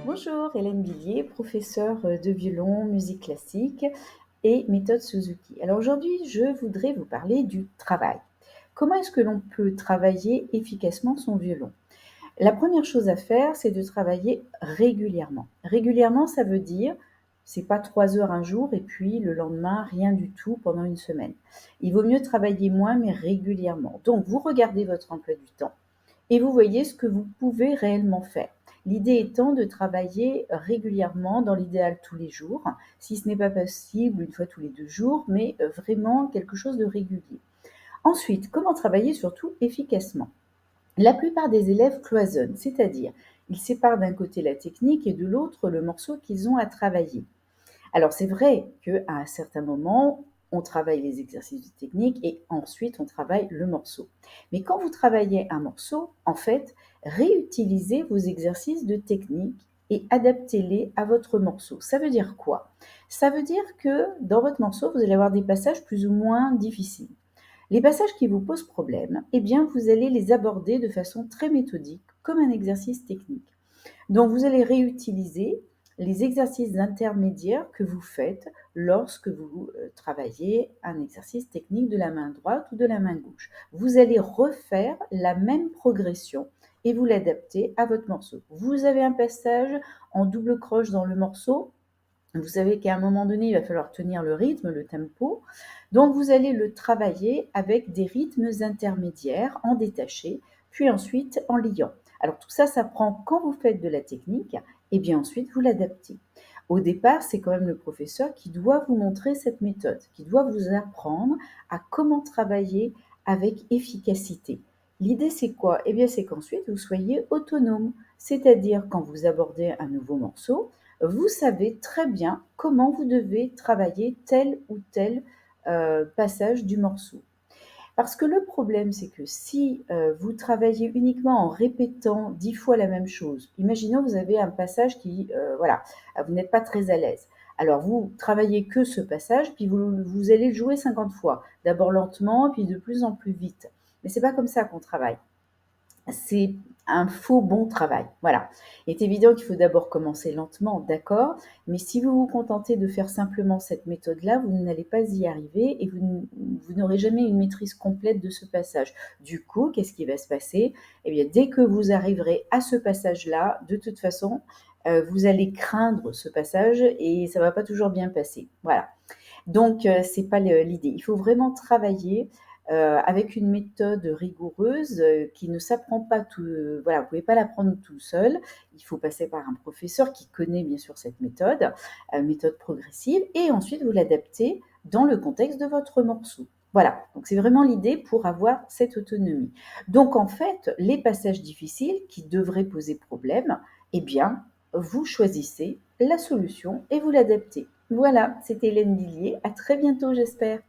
Bonjour, Hélène Billier, professeure de violon, musique classique et méthode Suzuki. Alors aujourd'hui, je voudrais vous parler du travail. Comment est-ce que l'on peut travailler efficacement son violon? La première chose à faire, c'est de travailler régulièrement. Régulièrement, ça veut dire, c'est pas 3 heures un jour et puis le lendemain, rien du tout pendant une semaine. Il vaut mieux travailler moins, mais régulièrement. Donc, vous regardez votre emploi du temps et vous voyez ce que vous pouvez réellement faire. L'idée étant de travailler régulièrement, dans l'idéal tous les jours, si ce n'est pas possible, une fois tous les 2 jours, mais vraiment quelque chose de régulier. Ensuite, comment travailler surtout efficacement? La plupart des élèves cloisonnent, c'est-à-dire ils séparent d'un côté la technique et de l'autre le morceau qu'ils ont à travailler. Alors c'est vrai qu'à un certain moment, on travaille les exercices de technique et ensuite on travaille le morceau. Mais quand vous travaillez un morceau, en fait, réutilisez vos exercices de technique et adaptez-les à votre morceau. Ça veut dire quoi? Ça veut dire que dans votre morceau, vous allez avoir des passages plus ou moins difficiles. Les passages qui vous posent problème, eh bien, vous allez les aborder de façon très méthodique, comme un exercice technique. Donc, vous allez réutiliser les exercices intermédiaires que vous faites lorsque vous travaillez un exercice technique de la main droite ou de la main gauche. Vous allez refaire la même progression et vous l'adaptez à votre morceau. Vous avez un passage en double croche dans le morceau. Vous savez qu'à un moment donné, il va falloir tenir le rythme, le tempo. Donc, vous allez le travailler avec des rythmes intermédiaires en détaché, puis ensuite en liant. Alors, tout ça, ça prend quand vous faites de la technique, et bien ensuite, vous l'adaptez. Au départ, c'est quand même le professeur qui doit vous montrer cette méthode, qui doit vous apprendre à comment travailler avec efficacité. L'idée, c'est quoi? Eh bien, c'est qu'ensuite, vous soyez autonome. C'est-à-dire, quand vous abordez un nouveau morceau, vous savez très bien comment vous devez travailler tel ou tel passage du morceau. Parce que le problème, c'est que si vous travaillez uniquement en répétant 10 fois la même chose, imaginons vous avez un passage qui, voilà, vous n'êtes pas très à l'aise. Alors vous travaillez que ce passage, puis vous allez le jouer 50 fois. D'abord lentement, puis de plus en plus vite. Mais c'est pas comme ça qu'on travaille. C'est un faux bon travail. Voilà. Il est évident qu'il faut d'abord commencer lentement, d'accord, mais si vous vous contentez de faire simplement cette méthode-là, vous n'allez pas y arriver et vous n'aurez jamais une maîtrise complète de ce passage. Du coup, qu'est-ce qui va se passer? Eh bien, dès que vous arriverez à ce passage-là, de toute façon, vous allez craindre ce passage et ça va pas toujours bien passer. Voilà. Donc, c'est pas l'idée. Il faut vraiment travailler avec une méthode rigoureuse qui ne s'apprend pas tout. Voilà, vous pouvez pas l'apprendre tout seul. Il faut passer par un professeur qui connaît bien sûr cette méthode, méthode progressive, et ensuite vous l'adaptez dans le contexte de votre morceau. Voilà, donc c'est vraiment l'idée pour avoir cette autonomie. Donc en fait, les passages difficiles qui devraient poser problème, eh bien, vous choisissez la solution et vous l'adaptez. Voilà, c'était Hélène Billier. À très bientôt, j'espère.